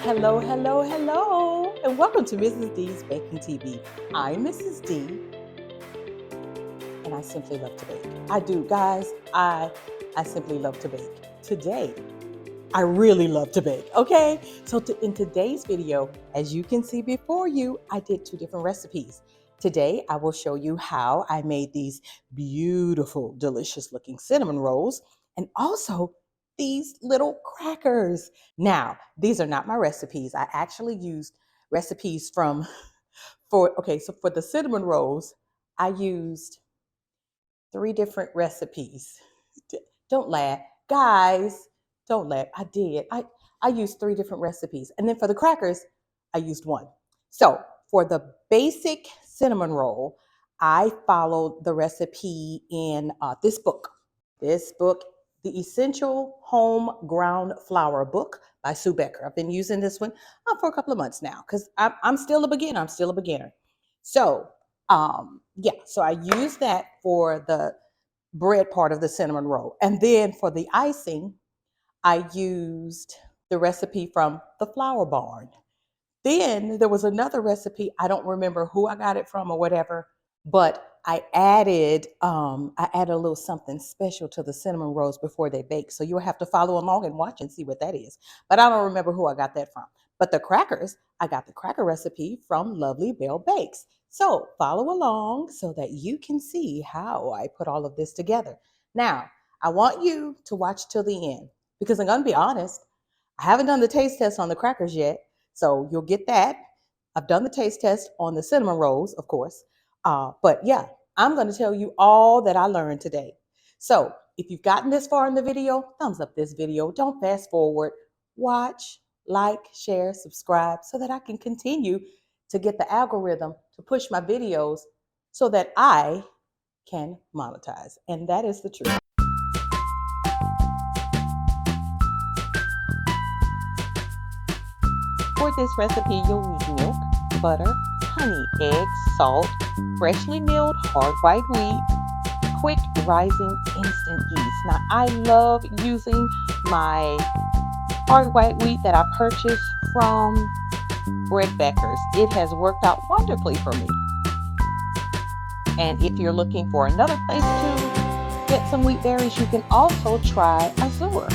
Hello, hello, hello, and welcome to Mrs. D's Baking TV. I'm Mrs. D, and I simply love to bake. I do, guys. I simply love to bake. Today, I really love to bake. Okay, so in today's video, as you can see before you, I did two different recipes. Today, I will show you how I made these beautiful, delicious-looking cinnamon rolls, and also these little crackers. Now, these are not my recipes. I actually used recipes from so for the cinnamon rolls, I used three different recipes. Don't laugh, guys. Don't laugh. I did. I used three different recipes, and then for the crackers, I used one. So for the basic cinnamon roll, I followed the recipe in this book. This book, The Essential Home Ground Flour Book by Sue Becker. I've been using this one for a couple of months now because I'm still a beginner. I'm still a beginner. So yeah, so I used that for the bread part of the cinnamon roll. And then for the icing, I used the recipe from the Flour Barn. Then there was another recipe. I don't remember who I got it from or whatever, but I added a little something special to the cinnamon rolls before they bake. So you'll have to follow along and watch and see what that is. But I don't remember who I got that from. But the crackers, I got the cracker recipe from Lovely Bell Bakes. So follow along so that you can see how I put all of this together. Now, I want you to watch till the end because I'm going to be honest, I haven't done the taste test on the crackers yet. So you'll get that. I've done the taste test on the cinnamon rolls, of course. But yeah, I'm going to tell you all that I learned today. So if you've gotten this far in the video, thumbs up this video. Don't fast forward. Watch, like, share, subscribe so that I can continue to get the algorithm to push my videos so that I can monetize. And that is the truth. For this recipe, you'll need milk, butter, honey, eggs, salt, freshly milled hard white wheat, quick rising instant yeast. Now, I love using my hard white wheat that I purchased from Bread Beckers. It has worked out wonderfully for me. And if you're looking for another place to get some wheat berries, you can also try Azure.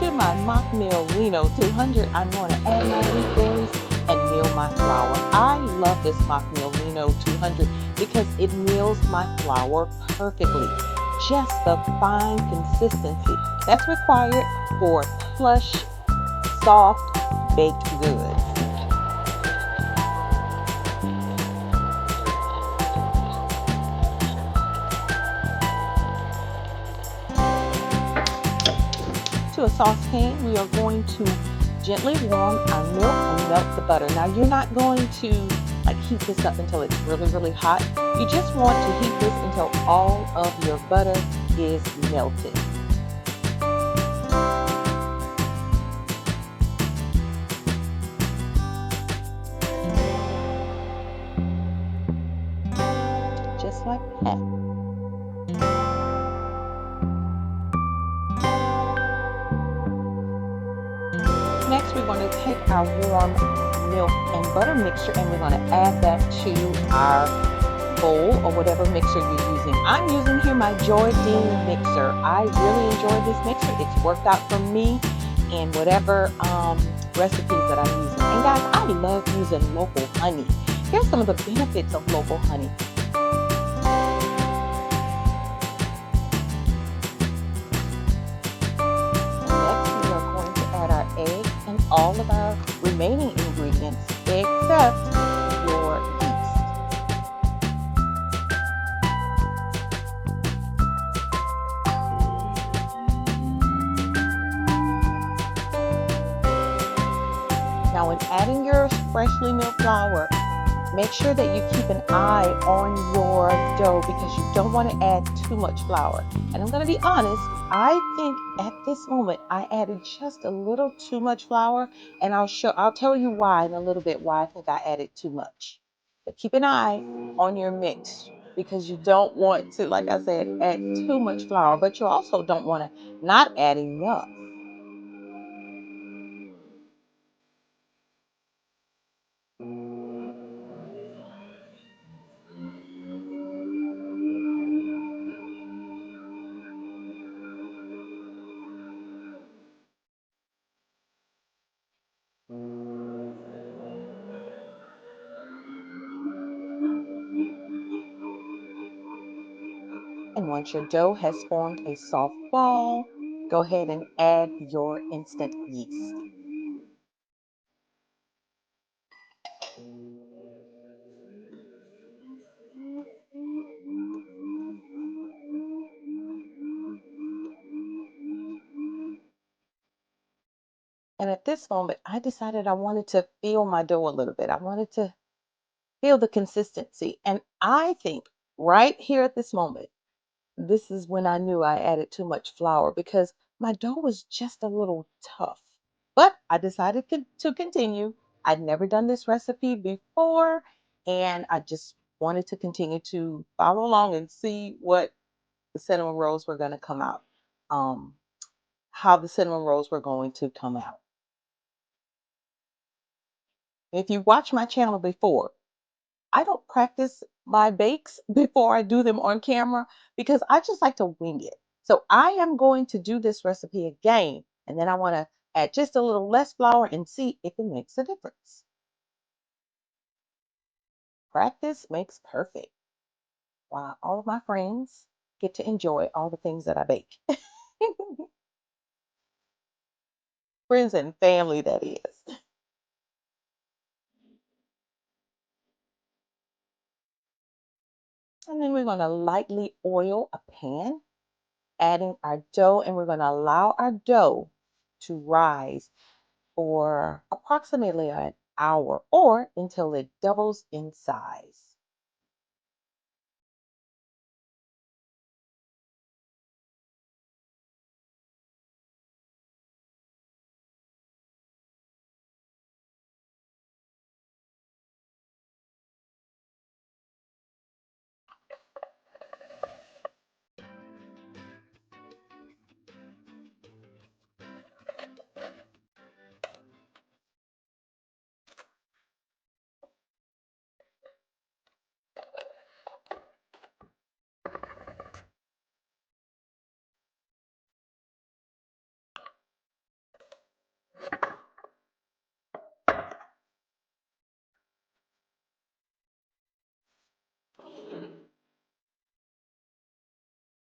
My mock mill Lino 200, I'm going to add my wheat berries and mill my flour. I love this mock mill Lino 200 because it mills my flour perfectly. Just the fine consistency that's required for plush, soft, baked goods. To a saucepan, we are going to gently warm our milk and melt the butter. Now, you're not going to heat this up until it's really hot. You just want to heat this until all of your butter is melted. Just like that. Next, we're going to take our warm milk and butter mixture and we're going to add that to our bowl or whatever mixer you're using. I'm using here my Joy Dean mixer. I really enjoy this mixer. It's worked out for me in whatever recipes that I'm using. And guys, I love using local honey. Here's some of the benefits of local honey. All of our remaining ingredients except your yeast. Now, when adding your freshly milled flour, make sure that you keep an eye on your dough because you don't want to add too much flour. And I'm going to be honest, I think at this moment I added just a little too much flour, and I'll tell you why in a little bit why I think I added too much. But keep an eye on your mix because you don't want to, like I said, add too much flour, but you also don't want to not add enough. And once your dough has formed a soft ball, go ahead and add your instant yeast. And at this moment, I decided I wanted to feel my dough a little bit. I wanted to feel the consistency. And I think right here at this moment, this is when I knew I added too much flour because my dough was just a little tough. But I decided to continue. I'd never done this recipe before, and I just wanted to continue to follow along and see what the cinnamon rolls were going to come out, um, how the cinnamon rolls were going to come out. If you watched my channel before, I don't practice my bakes before I do them on camera because I just like to wing it. So I am going to do this recipe again, and then I want to add just a little less flour and see if it makes a difference. Practice makes perfect. While all of my friends get to enjoy all the things that I bake. Friends and family, that is. And then we're going to lightly oil a pan, adding our dough, and we're going to allow our dough to rise for approximately an hour or until it doubles in size.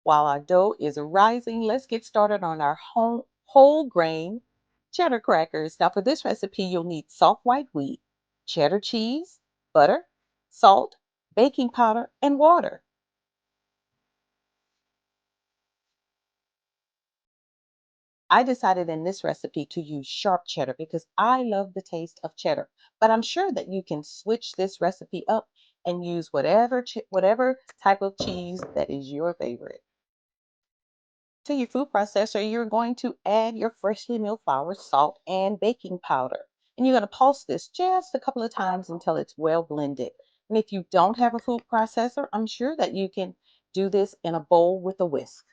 While our dough is rising, let's get started on our whole grain cheddar crackers. Now, for this recipe, you'll need soft white wheat, cheddar cheese, butter, salt, baking powder, and water. I decided in this recipe to use sharp cheddar because I love the taste of cheddar. But I'm sure that you can switch this recipe up and use whatever type of cheese that is your favorite. To your food processor, you're going to add your freshly milled flour, salt, and baking powder. And you're going to pulse this just a couple of times until it's well blended. And if you don't have a food processor, I'm sure that you can do this in a bowl with a whisk.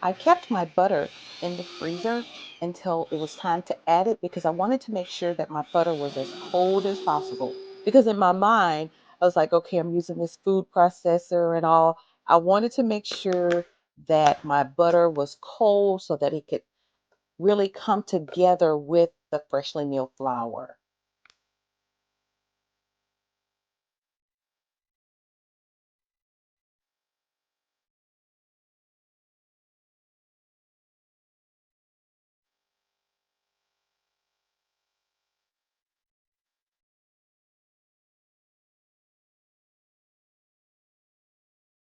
I kept my butter in the freezer until it was time to add it because I wanted to make sure that my butter was as cold as possible. Because in my mind, I was like, okay, I'm using this food processor and all. I wanted to make sure that my butter was cold so that it could really come together with the freshly milled flour.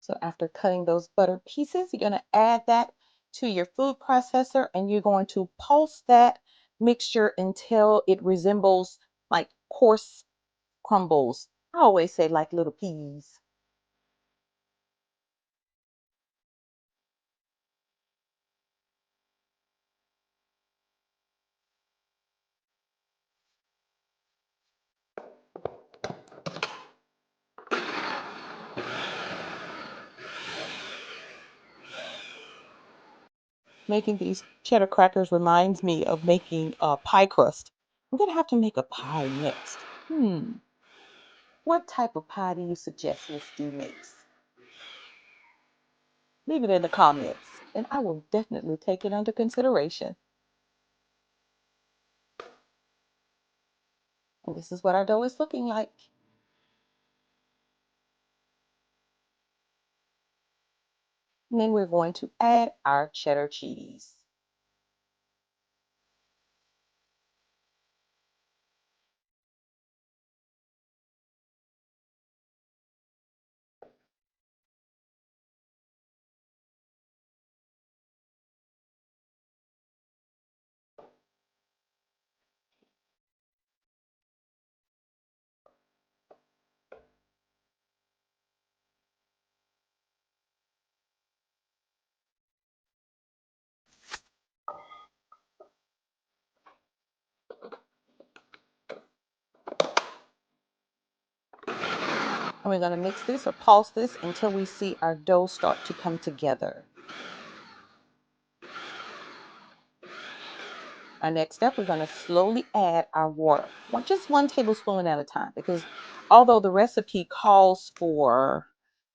So after cutting those butter pieces, you're going to add that to your food processor and you're going to pulse that mixture until it resembles like coarse crumbles. I always say like little peas. Making these cheddar crackers reminds me of making a pie crust. I'm gonna have to make a pie next. What type of pie do you suggest Miss D makes? Leave it in the comments, and I will definitely take it under consideration. And this is what our dough is looking like. And then we're going to add our cheddar cheese. And we're going to mix this or pulse this until we see our dough start to come together. Our next step, we're going to slowly add our water, just 1 tablespoon at a time, because although the recipe calls for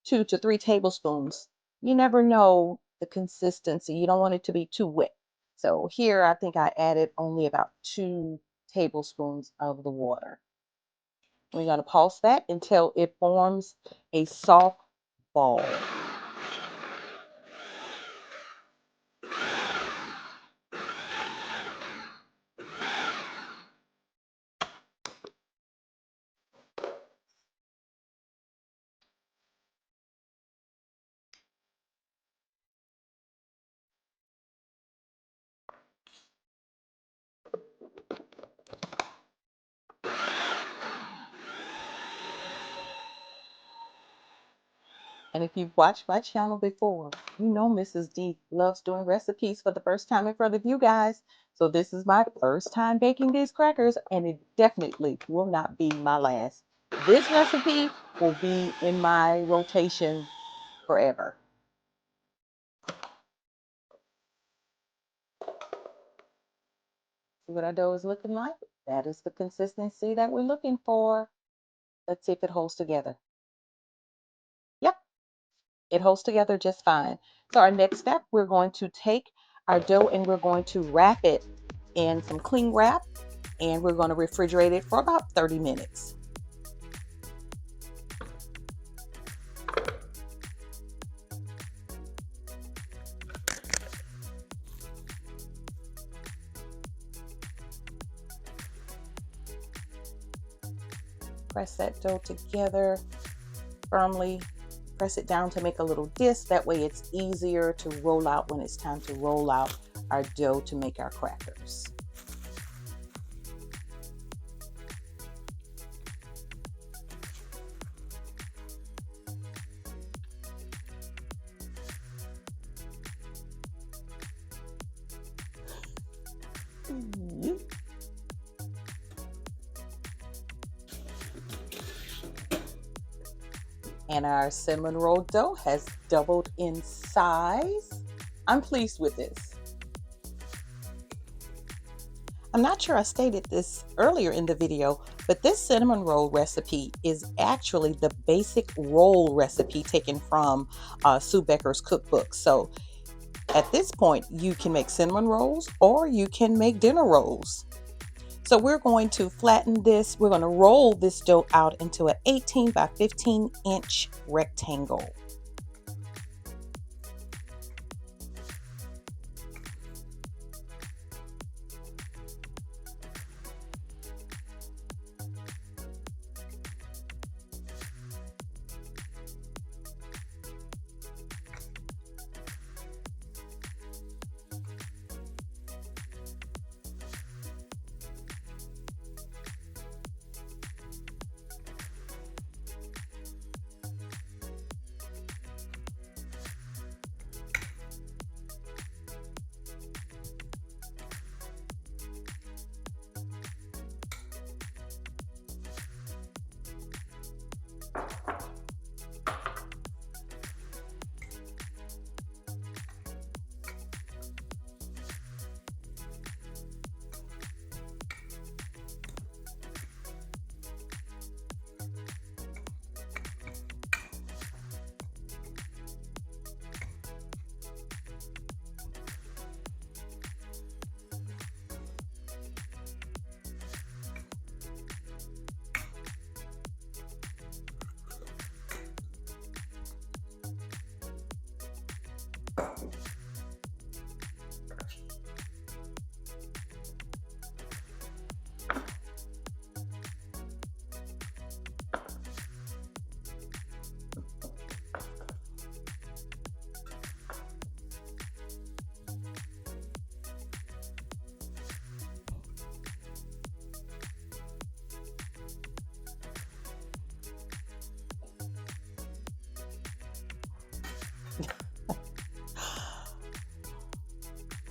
2 to 3 tablespoons, you never know the consistency. You don't want it to be too wet. So here, I think I added only about 2 tablespoons of the water. We're going to pulse that until it forms a soft ball. And if you've watched my channel before, you know Mrs. D loves doing recipes for the first time in front of you guys. So this is my first time baking these crackers, and it definitely will not be my last. This recipe will be in my rotation forever. See what our dough is looking like? That is the consistency that we're looking for. Let's see if it holds together. Yep, it holds together just fine. So our next step, we're going to take our dough and we're going to wrap it in some cling wrap, and we're going to refrigerate it for about 30 minutes. Press that dough together firmly. Press it down to make a little disc. That way it's easier to roll out when it's time to roll out our dough to make our crackers. And our cinnamon roll dough has doubled in size. I'm pleased with this. I'm not sure I stated this earlier in the video, but this cinnamon roll recipe is actually the basic roll recipe taken from Sue Becker's cookbook. So at this point, you can make cinnamon rolls or you can make dinner rolls. So we're going to flatten this. We're going to roll this dough out into an 18 by 15 inch rectangle.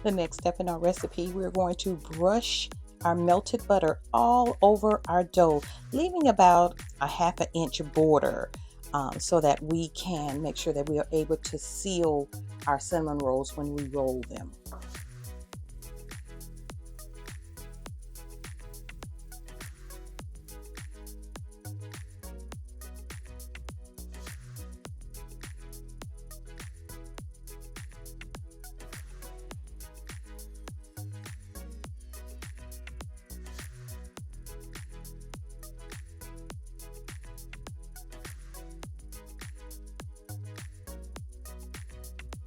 The next step in our recipe, we're going to brush our melted butter all over our dough, leaving about a half an inch border so that we can make sure that we are able to seal our cinnamon rolls when we roll them.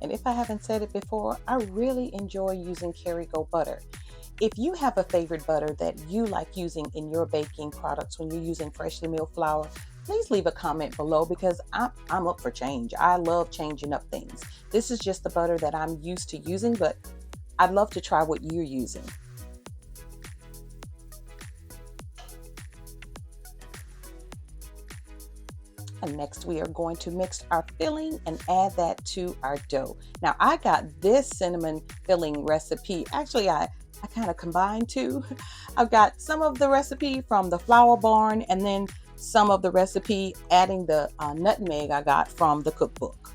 And if I haven't said it before, I really enjoy using Kerrygo butter. If you have a favorite butter that you like using in your baking products when you're using freshly milled flour, please leave a comment below because I'm up for change. I love changing up things. This is just the butter that I'm used to using, but I'd love to try what you're using. And next we are going to mix our filling and add that to our dough. Now I got this cinnamon filling recipe. Actually, I kind of combined two. I've got some of the recipe from the Flour Barn and then some of the recipe adding the nutmeg I got from the cookbook.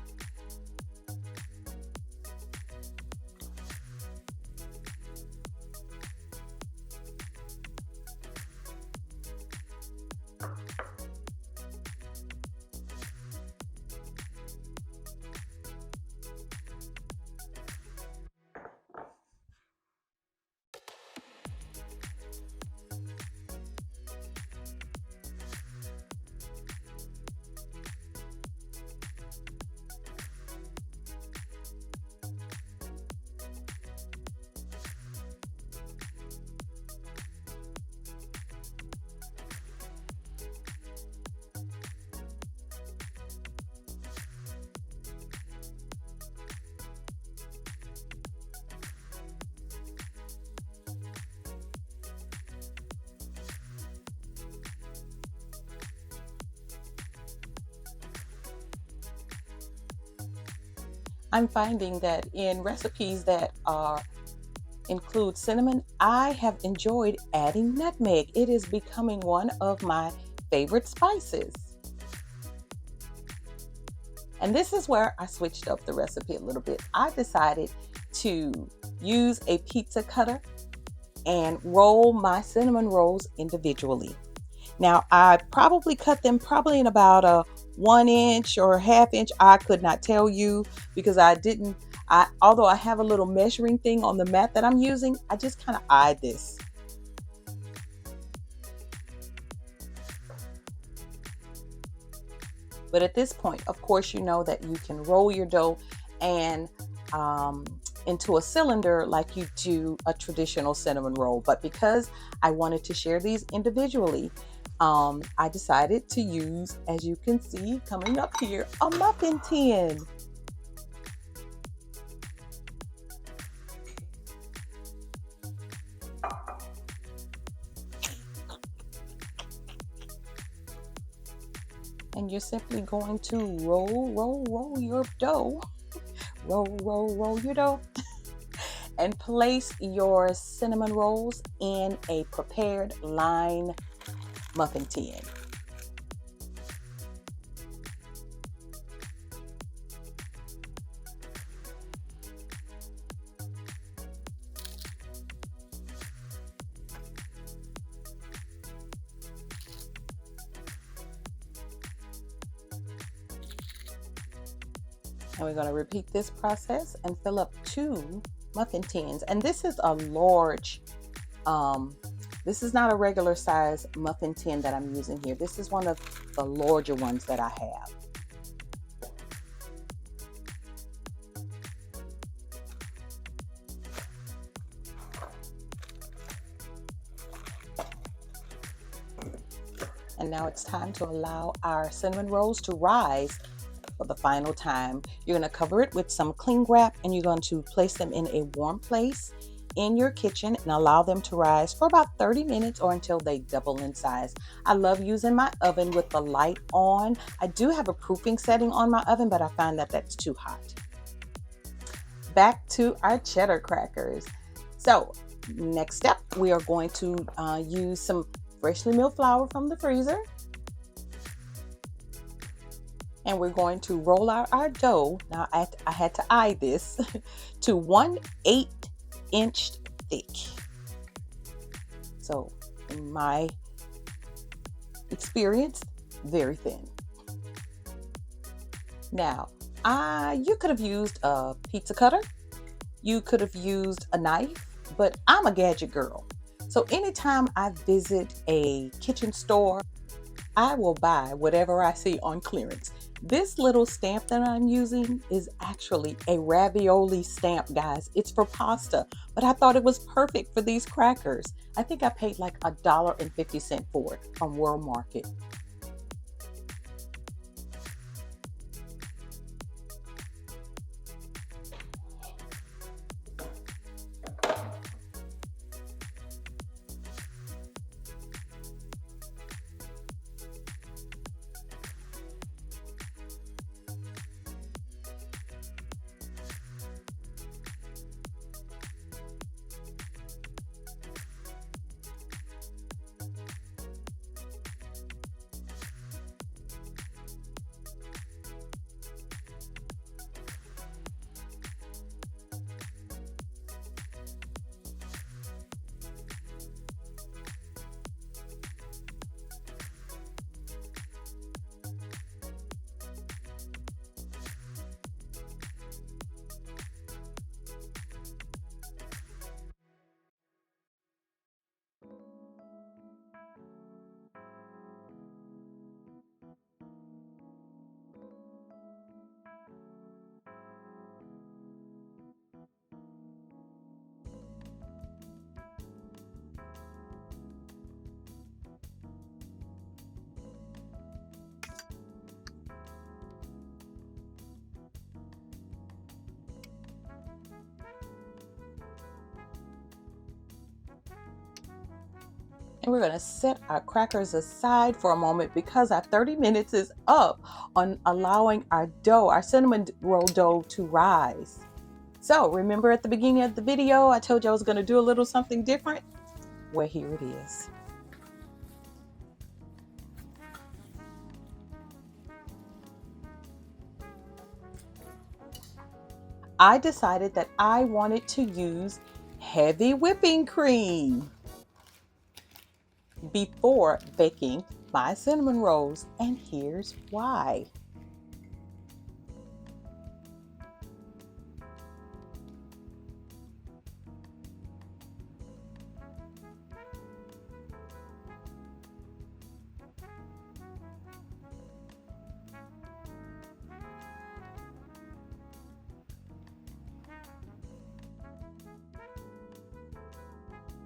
I'm finding that in recipes that include cinnamon, I have enjoyed adding nutmeg. It is becoming one of my favorite spices. And this is where I switched up the recipe a little bit. I decided to use a pizza cutter and roll my cinnamon rolls individually. Now, I probably cut them in about a 1 inch or ½ inch. I could not tell you because although I have a little measuring thing on the mat that I'm using, I just kind of eyed this. But at this point, of course, you know that you can roll your dough and into a cylinder like you do a traditional cinnamon roll. But because I wanted to share these individually, I decided to use, as you can see coming up here, a muffin tin. And you're simply going to roll your dough. Roll your dough. And place your cinnamon rolls in a prepared line muffin tin. And we're going to repeat this process and fill up 2 muffin tins. And this is a large, this is not a regular size muffin tin that I'm using here. This is one of the larger ones that I have. And now it's time to allow our cinnamon rolls to rise for the final time. You're going to cover it with some cling wrap and you're going to place them in a warm place in your kitchen and allow them to rise for about 30 minutes or until they double in size. I love using my oven with the light on. I do have a proofing setting on my oven, but I find that that's too hot. back to our cheddar crackers. So next step, we are going to use some freshly milled flour from the freezer. And we're going to roll out our dough. Now I had to eye this to 1/8 inch thick. So in my experience, very thin. Now, you could have used a pizza cutter. You could have used a knife, but I'm a gadget girl. So anytime I visit a kitchen store, I will buy whatever I see on clearance. This little stamp that I'm using is actually a ravioli stamp, guys. It's for pasta, but I thought it was perfect for these crackers. I think I paid like $1.50 for it from World Market. And we're going to set our crackers aside for a moment because our 30 minutes is up on allowing our dough, our cinnamon roll dough, to rise. So remember at the beginning of the video, I told you I was going to do a little something different? Well, here it is. I decided that I wanted to use heavy whipping cream before baking my cinnamon rolls, and here's why.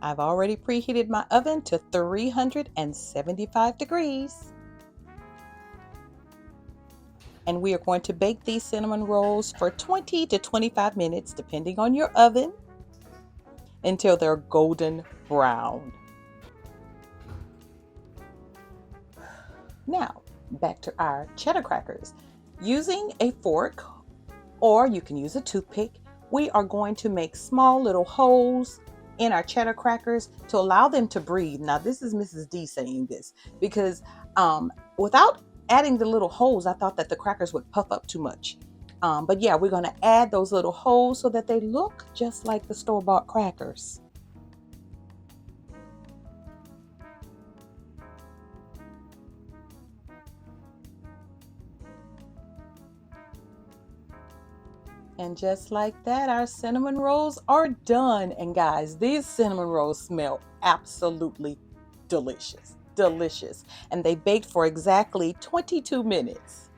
I've already preheated my oven to 375 degrees. And we are going to bake these cinnamon rolls for 20 to 25 minutes, depending on your oven, until they're golden brown. Now, back to our cheddar crackers. Using a fork, or you can use a toothpick, we are going to make small little holes in our cheddar crackers to allow them to breathe. Now, this is Mrs. D saying this because without adding the little holes, I thought that the crackers would puff up too much. But yeah, we're going to add those little holes so that they look just like the store-bought crackers. And just like that, our cinnamon rolls are done. And guys, these cinnamon rolls smell absolutely delicious. Delicious. And they baked for exactly 22 minutes.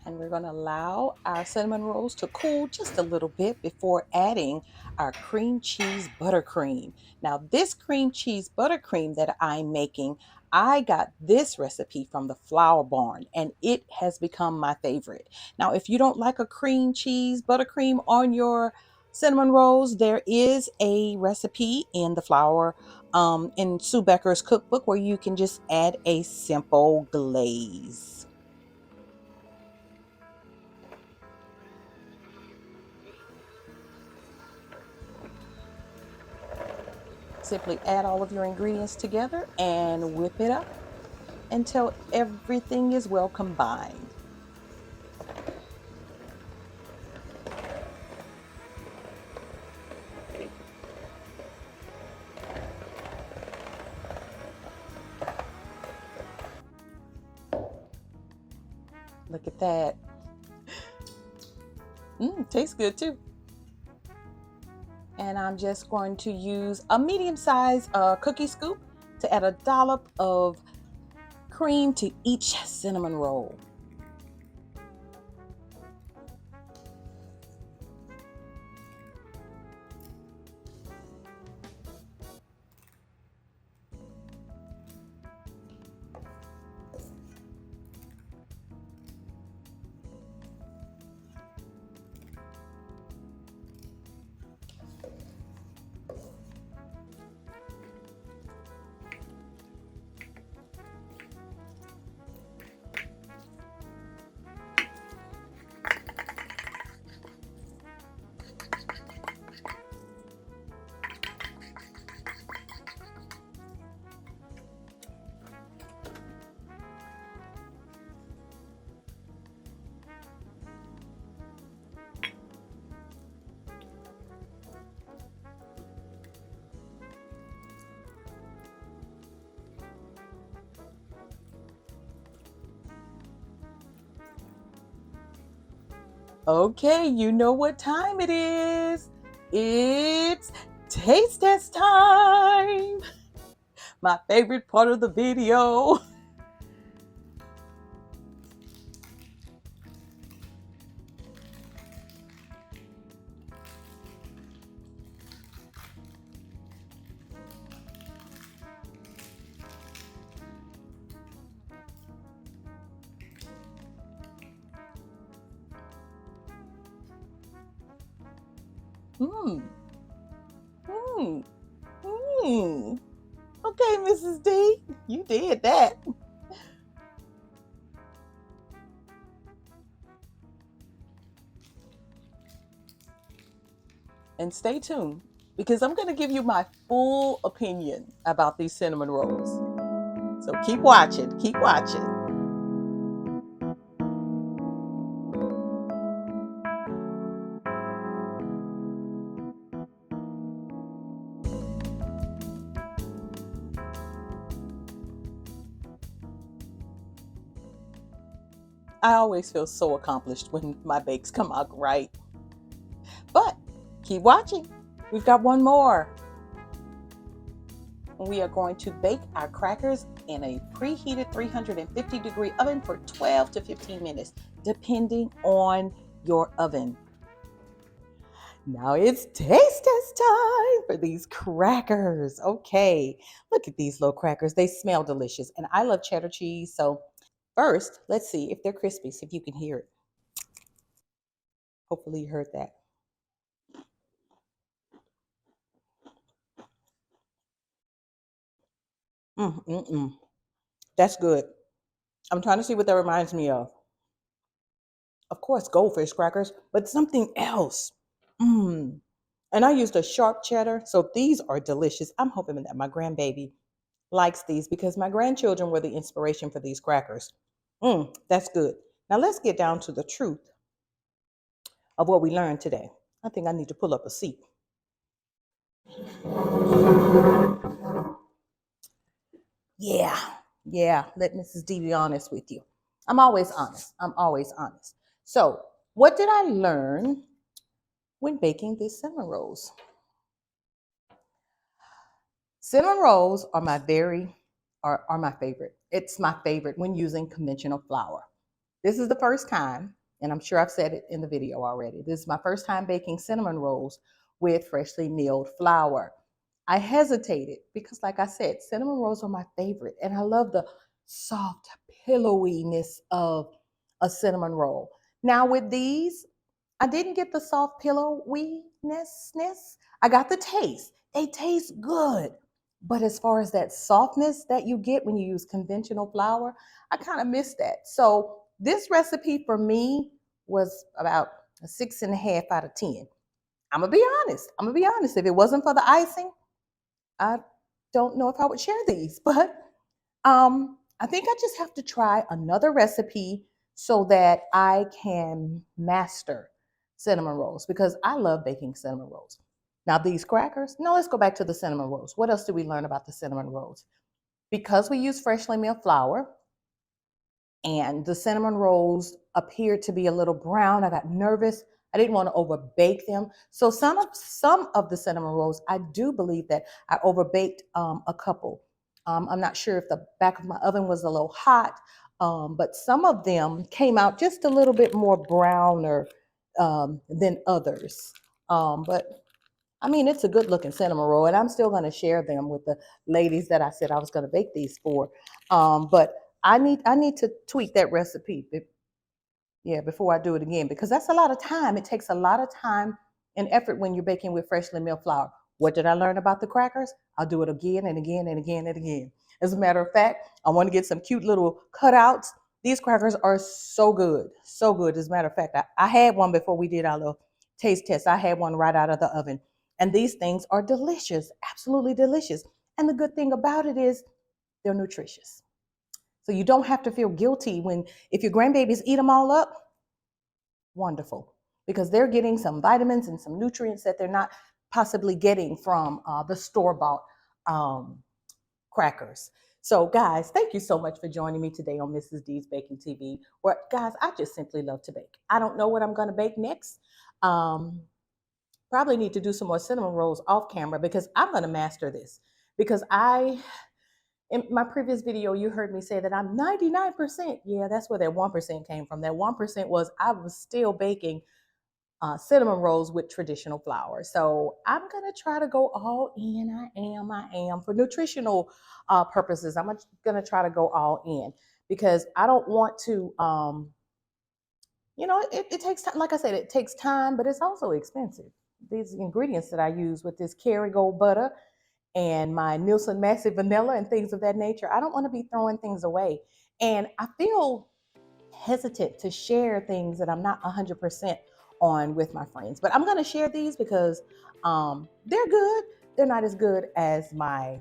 And we're going to allow our cinnamon rolls to cool just a little bit before adding our cream cheese buttercream. Now, this cream cheese buttercream that I'm making, I got this recipe from the Flour Barn, and it has become my favorite. Now, if you don't like a cream cheese buttercream on your cinnamon rolls, there is a recipe in the flour in Sue Becker's cookbook where you can just add a simple glaze. simply add all of your ingredients together and whip it up until everything is well combined. Look at that. Tastes good too. And I'm just going to use a medium-sized cookie scoop to add a dollop of cream to each cinnamon roll. Okay, you know what time it is. It's taste test time. My favorite part of the video. Hmm. Hmm. Hmm. Okay, Mrs. D, you did that. And stay tuned because I'm going to give you my full opinion about these cinnamon rolls. So keep watching, keep watching. I always feel so accomplished when my bakes come out right. But keep watching. We've got one more. We are going to bake our crackers in a preheated 350-degree oven for 12 to 15 minutes, depending on your oven. Now it's taste test time for these crackers. Okay, look at these little crackers. They smell delicious, and I love cheddar cheese. So first, let's see if they're crispy, see if you can hear it. Hopefully you heard that. Mm. That's good. I'm trying to see what that reminds me of. Of course, goldfish crackers, but something else. Mmm. And I used a sharp cheddar, so these are delicious. I'm hoping that my grandbaby likes these because my grandchildren were the inspiration for these crackers. That's good. Now let's get down to the truth of what we learned today. I think I need to pull up a seat. Yeah, yeah. Let Mrs. D be honest with you. I'm always honest. I'm always honest. So, what did I learn when baking these cinnamon rolls? Cinnamon rolls are are my favorite. It's my favorite when using conventional flour. This is the first time, and I'm sure I've said it in the video already. This is my first time baking cinnamon rolls with freshly milled flour. I hesitated because, like I said, cinnamon rolls are my favorite, and I love the soft pillowiness of a cinnamon roll. Now, with these, I didn't get the soft pillowiness. I got the taste. They taste good. But as far as that softness that you get when you use conventional flour, I kind of missed that. So this recipe for me was about a 6.5 out of 10. I'm gonna be honest. I'm gonna be honest. If it wasn't for the icing, I don't know if I would share these, but I think I just have to try another recipe so that I can master cinnamon rolls because I love baking cinnamon rolls. Now, these crackers, no, let's go back to the cinnamon rolls. What else did we learn about the cinnamon rolls? Because we use freshly milled flour, and the cinnamon rolls appeared to be a little brown. I got nervous. I didn't want to overbake them. So some of the cinnamon rolls, I do believe that I overbaked a couple. I'm not sure if the back of my oven was a little hot, but some of them came out just a little bit more browner than others. But I mean, it's a good looking cinnamon roll, and I'm still going to share them with the ladies that I said I was going to bake these for. But I need to tweak that recipe, yeah, before I do it again because that's a lot of time. It takes a lot of time and effort when you're baking with freshly milled flour. What did I learn about the crackers? I'll do it again and again and again and again. As a matter of fact, I want to get some cute little cutouts. These crackers are so good, so good. As a matter of fact, I had one before we did our little taste test. I had one right out of the oven. And these things are delicious, absolutely delicious. And the good thing about it is they're nutritious. So you don't have to feel guilty when, if your grandbabies eat them all up, wonderful, because they're getting some vitamins and some nutrients that they're not possibly getting from the store-bought crackers. So guys, thank you so much for joining me today on Mrs. D's Baking TV, where guys, I just simply love to bake. I don't know what I'm going to bake next. Probably need to do some more cinnamon rolls off camera because I'm going to master this. Because in my previous video, you heard me say that I'm 99%. Yeah, that's where that 1% came from. That 1% was I was still baking cinnamon rolls with traditional flour. So I'm going to try to go all in. I am. For nutritional purposes, I'm going to try to go all in because I don't want to, it takes time. Like I said, it takes time, but it's also expensive. These ingredients that I use with this Kerrygold butter and my Nielsen Massive Vanilla and things of that nature, I don't want to be throwing things away. And I feel hesitant to share things that I'm not 100% on with my friends. But I'm going to share these because they're good. They're not as good as my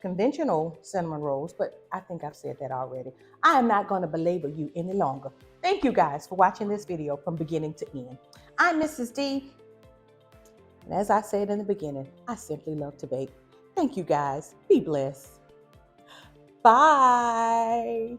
conventional cinnamon rolls, but I think I've said that already. I am not going to belabor you any longer. Thank you guys for watching this video from beginning to end. I'm Mrs. D, and as I said in the beginning, I simply love to bake. Thank you guys. Be blessed. Bye.